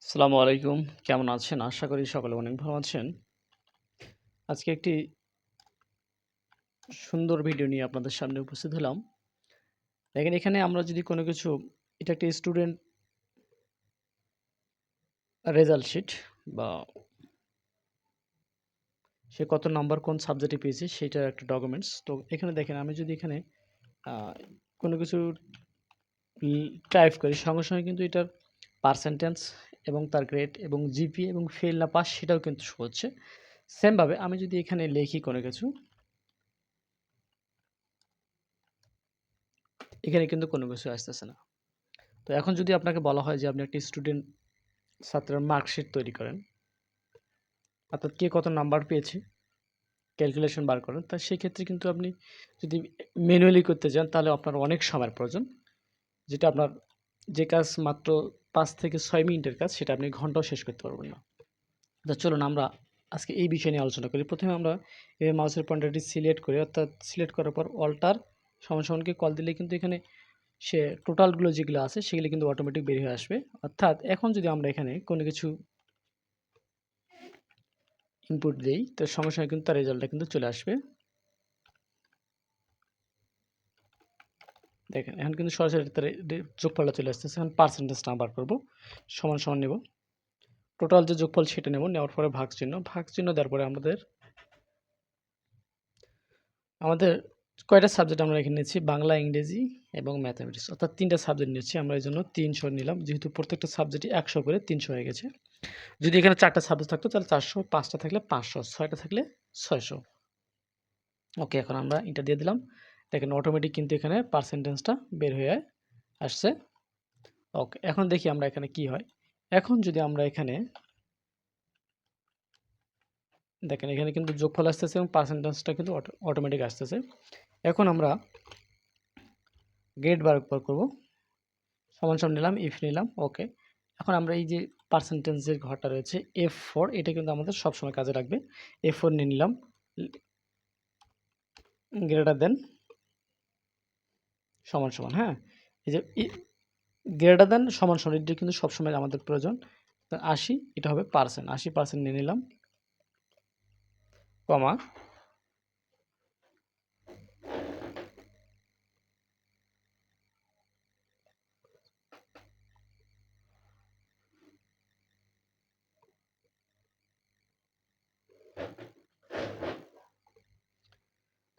আসসালামু আলাইকুম। কেমন আছেন? আশা করি সকলে অনেক ভালো আছেন। আজকে একটি সুন্দর ভিডিও নিয়ে আপনাদের সামনে উপস্থিত হলাম। দেখেন এখানে আমরা যদি কোনো কিছু এটা একটি স্টুডেন্ট রেজাল্ট শিট বা সে কত নাম্বার কোন সাবজেক্টে পেয়েছে সেটার একটা ডকুমেন্টস। তো এখানে দেখেন আমি যদি এখানে আ কোনো কিছু টাইপ করি সঙ্গে, সঙ্গে কিন্তু এটার পার্সেন্টেজ এবং তার গ্রেড এবং জিপিএ এবং ফেল না পাস সেটাও কিন্তু শো হচ্ছে। সেম ভাবে আমি যদি এখানে লিখি কোনো কিছু এখানে কিন্তু কোনো কিছু আসতেছে না। তো এখন যদি আপনাকে বলা হয় যে আপনি একটি স্টুডেন্ট ছাত্রের মার্কশিট তৈরি করেন, অর্থাৎ কে কত নাম্বার পেয়েছে ক্যালকুলেশন বার করেন, তা সেক্ষেত্রে কিন্তু আপনি যদি ম্যানুয়ালি করতে যান তাহলে আপনার অনেক সময়ের প্রয়োজন। যেটা আপনার যে কাজ মাত্র ৫ থেকে ৬ মিনিটের কাজ সেটা আপনি ঘন্টাও শেষ করতে পারবেন না। তো চলুন আমরা আজকে এই বিষয় নিয়ে আলোচনা করি। প্রথমে আমরা এই মাউসের পয়েন্টারটি সিলেক্ট করি, অর্থাৎ সিলেক্ট করার পর অল্টার সমান কল দিলে কিন্তু এখানে সে টোটালগুলো যেগুলো আছে সেগুলো কিন্তু অটোমেটিক বের হয়ে আসবে। অর্থাৎ এখন যদি আমরা এখানে কোনো কিছু ইনপুট দেই তো সঙ্গে, সঙ্গে কিন্তু তার রেজাল্টটা কিন্তু চলে আসবে। দেখেন এখন কিন্তু সরাসরি তার যোগফলটা চলে আসতেছে। এখন পার্সেন্টেজটা বার করব। সমান নেব। টোটাল যে যোগফল সেটা নেব। নেওয়ার পরে ভাগ চিহ্ন দেওয়ার পরে আমাদের কয়টা সাবজেক্ট আমরা এখানে নিয়েছি? বাংলা, ইংরেজি এবং ম্যাথামেটিক্স। অর্থাৎ ৩ টা সাবজেক্ট নিয়েছি। আমরা এজন্য ৩০০ নিলাম। যেহেতু প্রত্যেকটা সাবজেক্টই ১০০ করে ৩০০ হয়ে গেছে। যদি এখানে ৪ টা সাবজেক্ট থাকতো তাহলে ৪০০, ৫ টা থাকলে ৫০০, ৬ টা থাকলে ৬০০। ওকে, এখন আমরা এটা দিয়ে দিলাম। দেখেন অটোমেটিক কিন্তু এখানে পার্সেন্টেজটা বের হয়ে আসছে। ওকে, এখন দেখি আমরা এখানে কি হয়। এখন যদি আমরা এখানে দেখেন এখানে কিন্তু যোগফল আসতেছে এবং পার্সেন্টেজটা কিন্তু অটোমেটিক আসতেছে। এখন আমরা গ্রেড বার করব। সমান নিলাম, ইফ নিলাম, ওকে। এখন আমরা এই যে পার্সেন্টেজের ঘরটা রয়েছে F4, এটা কিন্তু আমাদের সবসময় কাজে লাগবে। F4 নিয়ে নিলাম, গ্রেটার দেন সমান, হ্যাঁ। এই যে গ্রেটার দেন সমান এটা কিন্তু সবসময় আমাদের প্রয়োজন। ৮০ এটা হবে পার্সেন্ট, ৮০% নিয়ে নিলাম, কমা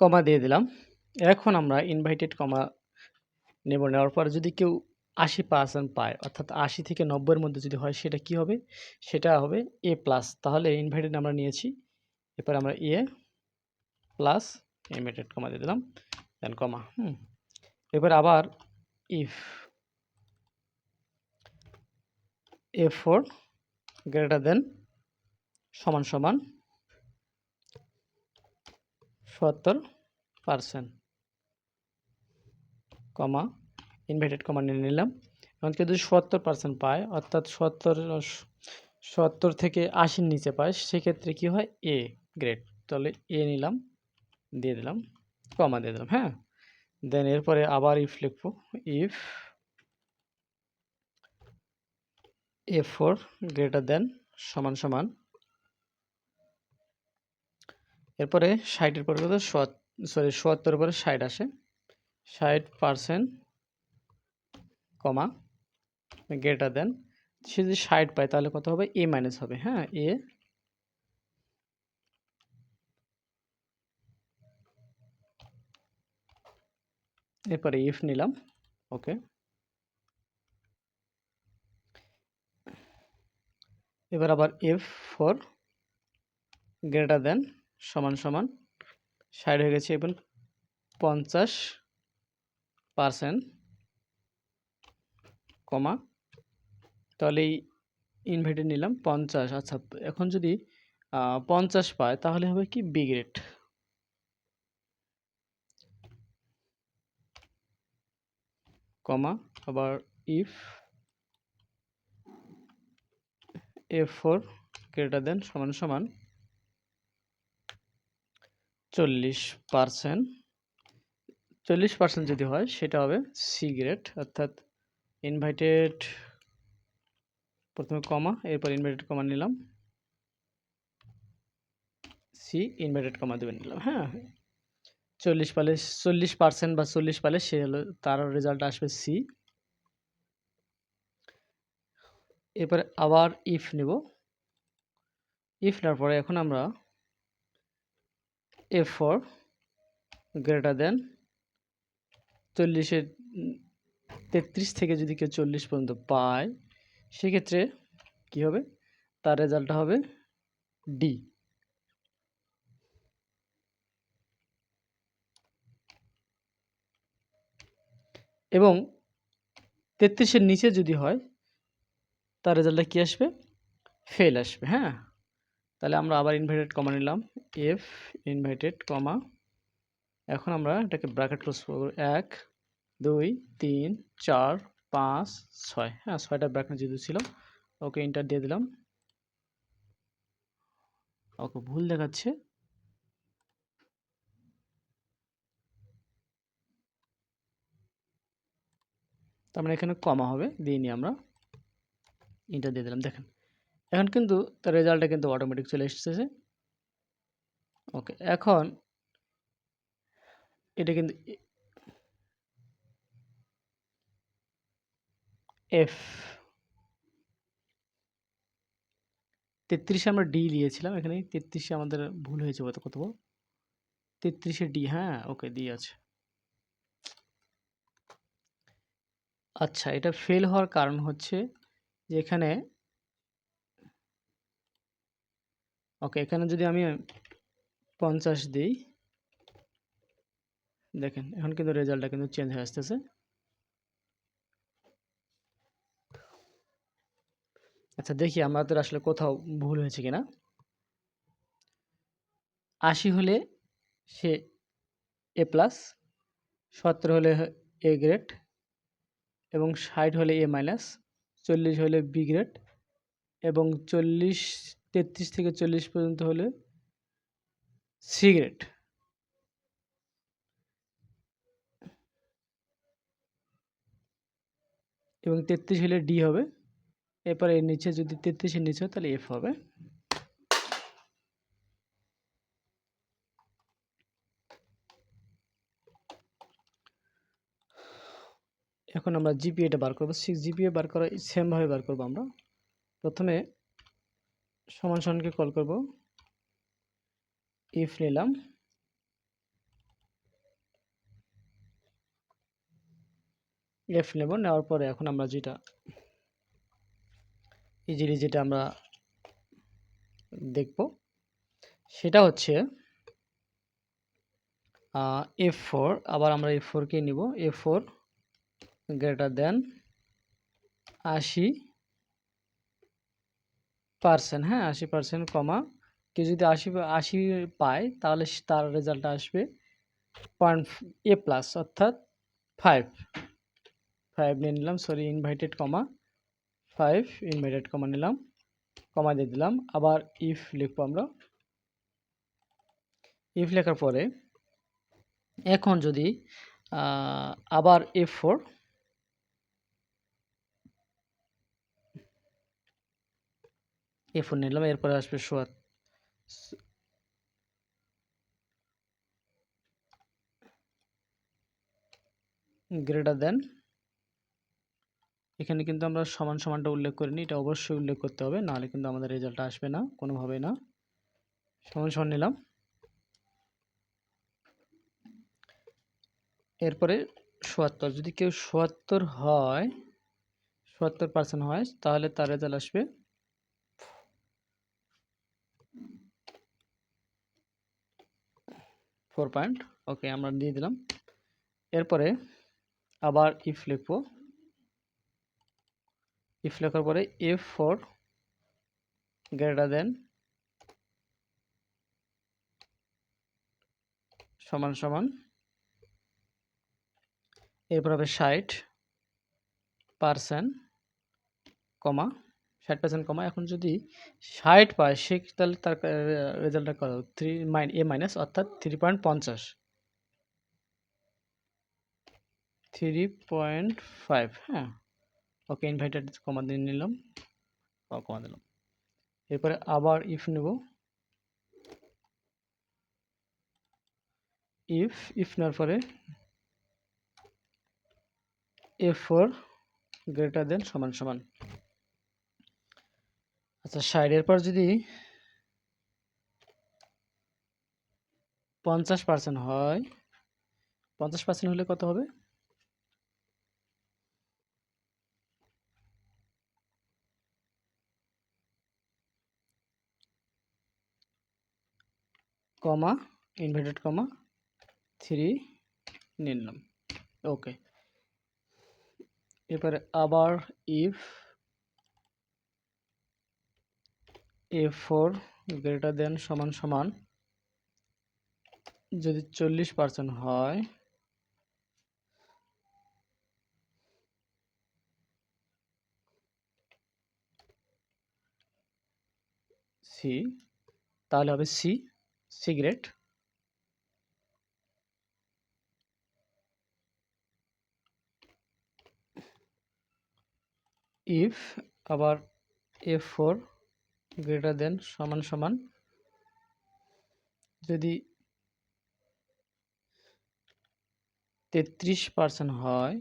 কমা দিয়ে দিলাম। এখন আমরা ইনভাইটেড কমা নেব। নেওয়ার পর যদি কেউ ৮০% পায়, অর্থাৎ ৮০ থেকে ৯০-এর মধ্যে যদি হয় সেটা কি হবে? সেটা হবে A+। তাহলে ইনভাইটেড আমরা নিয়েছি। এরপর আমরা A প্লাস ইনভাইটেড কমা দিয়ে দিলাম, দেন কমা। এবার আবার ইফ A4 গ্রেটার দেন সমান ৭০%, কমা ইনভার্টেড কমা নিয়ে নিলাম। এখন কেউ যদি ৭০% পায়, অর্থাৎ ৭০ থেকে ৮০-র নিচে পায়, সেক্ষেত্রে কি হয়? A grade. তাহলে এ নিলাম, দিয়ে দিলাম, কমা দিয়ে দিলাম, হ্যাঁ। দেন এরপরে আবার ইফ লিখবো, ইফ A4 গ্রেটার দেন সমান এরপরে ৬০-এর পরে কত? ৭০-এর পরে ৬০ আসে, ৬০%, কমা গ্রেটার দেন। সে যদি ৬০ পায় তাহলে কত হবে? A মাইনাস হবে, হ্যাঁ। A এরপরে ইফ নিলাম, ওকে। এবার আবার F4 গ্রেটার দেন সমান ৬০ হয়ে গেছে এবং ৫০%, কমা। তাহলে এই ইনভার্টেড নিলাম ৫০। আচ্ছা, এখন যদি ৫০ পায় তাহলে হবে কি? বি গ্রেড, কমা। আবার ইফ F4 গ্রেটার দেন সমান ৪০%। ৪০% যদি হয় সেটা হবে সি গ্রেড, অর্থাৎ ইনভাইটেড প্রথমে কমা, এরপর ইনভার্টেড কমা নিলাম, সি ইনভার্টেড কমা দেবেন নিলাম। হ্যাঁ, 40% বা 40 পালে সে হলো, তার রেজাল্ট আসবে সি। এরপরে আবার ইফ নেব, ইফ নেওয়ার পরে এখন আমরা F4 গ্রেটার দেন 40-এর 33 থেকে যদি কেউ 40 পর্যন্ত পায়, সেক্ষেত্রে কি হবে, তার রেজাল্টটা হবে ডি। এবং 33-এর নিচে যদি হয়, তার রেজাল্টটা কি আসবে, ফেল আসবে। হ্যাঁ, তাহলে আমরা আবার ইনভার্টেড কমা নিলাম, এফ ইনভার্টেড কমা, এখন আমরা এটাকে ব্র্যাকেট ক্লোজ করব, 1 2 3 4 5 6। হ্যাঁ, 6টা ব্র্যাকেট যেহেতু ছিল, ওকে এন্টার দিয়ে দিলাম। ওকে ভুল দেখাচ্ছে, তার মানে এখানে কমা হবে, দিয়ে নিয়ে আমরা এন্টার দিয়ে দিলাম। দেখেন এখন কিন্তু তার রেজাল্টটা কিন্তু অটোমেটিক চলে এসেছে। ওকে, এখন এটা কিন্তু এফ 33-এ আমরা ডি নিয়েছিলাম, এখানে 33-এ আমাদের ভুল হয়েছে কত 33-এ ডি। হ্যাঁ, ওকে ডি আছে। আচ্ছা, এটা ফেল হওয়ার কারণ হচ্ছে যে এখানে, ওকে এখানে যদি আমি 50 দিই, দেখেন এখন কিন্তু রেজাল্টটা কিন্তু চেঞ্জ হয়ে আসতেছে। আচ্ছা, দেখি আমাদের আসলে কোথাও ভুল হয়েছে কিনা। 80 হলে সে এ প্লাস, 70 হলে এ গ্রেড, এবং 60 হলে এ মাইনাস, 40 হলে বি গ্রেড, এবং 33 থেকে 40 পর্যন্ত হলে সি গ্রেড। এবং 33 হলে ডি হবে। এরপরে এর নিচে যদি 33-এর নিচে হয় তাহলে এফ হবে। এখন আমরা জিপিএটা বার করবো। জিপিএ বার করা সেমভাবে বার করবো আমরা। প্রথমে সমান সমানকে কল করব, ইফ নিলাম, এফ নেব, নেওয়ার পরে এখন আমরা যেটা ইজিলি যেটা আমরা দেখব সেটা হচ্ছে F4। আবার আমরা F4 কে নিব, F4 গ্রেটার দেন 80%। হ্যাঁ, 80% কমা, কেউ যদি 80 পায় তাহলে তার রেজাল্টটা আসবে এ প্লাস, অর্থাৎ 5 নিয়ে নিলাম, sorry inverted comma 5 inverted comma নিলাম, কমা দিয়ে দিলাম। আবার ইফ লিখবো আমরা, ইফ লেখার পরে এখন যদি আবার F4 নিলাম, এরপরে আসবে গ্রেটার দেন, এখানে কিন্তু আমরা সমান সমানটা উল্লেখ করিনি, এটা অবশ্যই উল্লেখ করতে হবে, নাহলে কিন্তু আমাদের রেজাল্ট আসবে না কোনোভাবেই না। সমান সমান নিলাম, এরপরে ৭৭, যদি কেউ ৭৭ হয়, ৭৭% হয়, তাহলে তার রেজাল্ট আসবে 4 পয়েন্ট। ওকে আমরা দিয়ে দিলাম। এরপরে আবার ইফ লিখবো, ইফ লেখার পরে F4 গ্রেটার দেন সমান সমান, এরপর হবে 60% কমা, 60% কমা। এখন যদি 60 পায় সে তাহলে তার রেজাল্টটা কত, এ মাইনাস, অর্থাৎ 3.50, 3.5। হ্যাঁ, ওকে ইনভাইটেড কমা দিয়ে নিলাম, কমা দিলাম। এরপরে আবার ইফ নেব, ইফ নেওয়ার পরে A4 গ্রেটার দেন সমান সমান, আচ্ছা 60 এর পর যদি 50% হয়, 50% হলে কত হবে? কমা ইনভার্টেড কমা 3 নিলাম। ওকে, এরপরে আবার ইফ A4 গ্রেটার দেন সমান সমান যদি 40% হয়, সি, তাহলে হবে সিগারেট। ইফ আবার A4 গ্রেটার দেন সমান সমান যদি 33% হয়,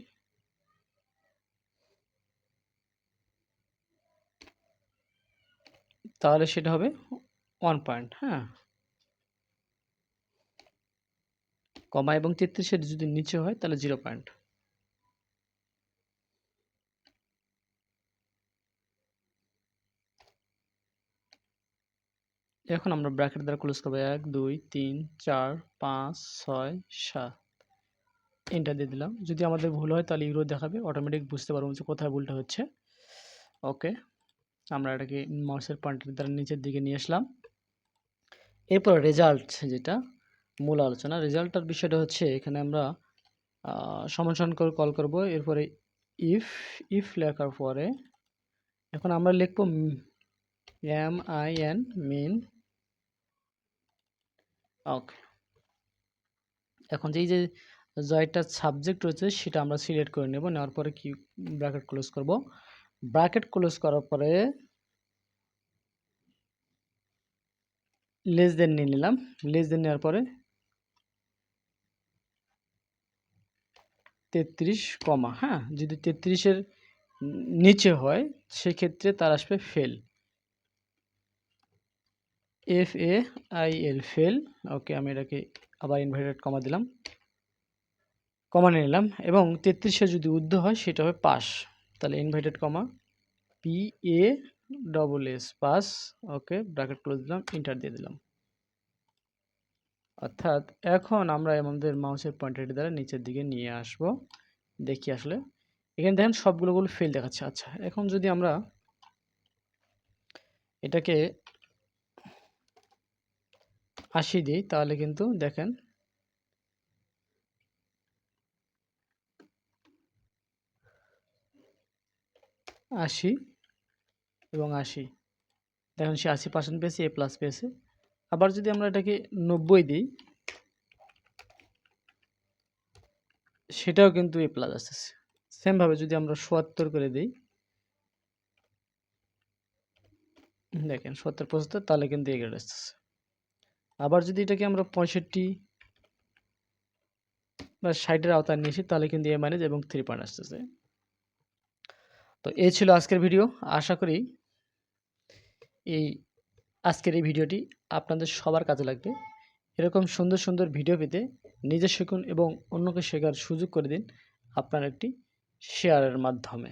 তাহলে সেটা হবে 1 পয়েন্ট। হ্যাঁ, কমা এবং 33-এর যদি নিচে হয় তাহলে 0 পয়েন্ট। এখন আমরা ব্র্যাকেট দ্বারা ক্লোজ করবো 1 2 3 4 5 6 7, এন্টার দিয়ে দিলাম। যদি আমাদের ভুল হয় তাহলে ইউরো দেখাবে, অটোমেটিক বুঝতে পারবো যে কোথায় ভুলটা হচ্ছে। ওকে, আমরা এটাকে মাউসের পয়েন্টার দ্বারা নিচের দিকে নিয়ে আসলাম। এরপর রেজাল্ট, যেটা মূল আলোচনা, রেজাল্টটার বিষয়টা হচ্ছে এখানে আমরা সমান সমান করে কল করব। এরপরে ইফ লেখার পরে এখন আমরা লিখব min মিন। ওকে, এখন যেই যে জয়টার সাবজেক্ট রয়েছে সেটা আমরা সিলেক্ট করে নেব, নেওয়ার পরে কি ব্র্যাকেট ক্লোজ করব। ব্র্যাকেট ক্লোজ করার পরে লেস দেন নিয়ে নিলাম। লেস দেন নেওয়ার পরে 33 কমা, হ্যাঁ, যদি 33-এর নিচে হয় সেক্ষেত্রে তার আসবে ফেল, FAIL ফেল। ওকে, আমি এটাকে আবার ইনভার্টেড কমা দিলাম, কমা নিয়ে নিলাম, এবং 33-এর যদি ঊর্ধ্ব হয় সেটা হবে পাস, তাহলে ইনভার্টেড কমা PASS পাস। ওকে, ব্র্যাকেট ক্লোজ দিলাম, এন্টার দিয়ে দিলাম। অর্থাৎ এখন আমরা আমাদের মাউসের পয়েন্টারটি দ্বারা নিচের দিকে নিয়ে আসব। দেখি আসলে এখানে দেখেন সবগুলো ফেল দেখাচ্ছে। আচ্ছা, এখন যদি আমরা এটাকে 80 দিই তাহলে কিন্তু দেখেন 80 এবং 80, দেখেন সে 80% পেয়েছে, A+ পেয়েছে। আবার যদি আমরা এটাকে 90 দিই সেটাও কিন্তু A+ আসতেছে। সেমভাবে যদি আমরা 77 করে দিই, দেখেন 70 75, তাহলে কিন্তু A গ্রেড আসতেছে। আবার যদি এটাকে আমরা 65 বা 60-এর আওতায় নিয়ে আসি তাহলে কিন্তু A- এবং 3 পয়েন্ট আসতেছে। তো এই ছিল আজকের ভিডিও। আশা করি আজকের এই ভিডিওটি আপনাদের সবার কাজে লাগবে। এরকম সুন্দর সুন্দর ভিডিও পেতে নিজে শিখুন এবং অন্যকে শেখার সুযোগ করে দিন আপনার একটি শেয়ারের মাধ্যমে।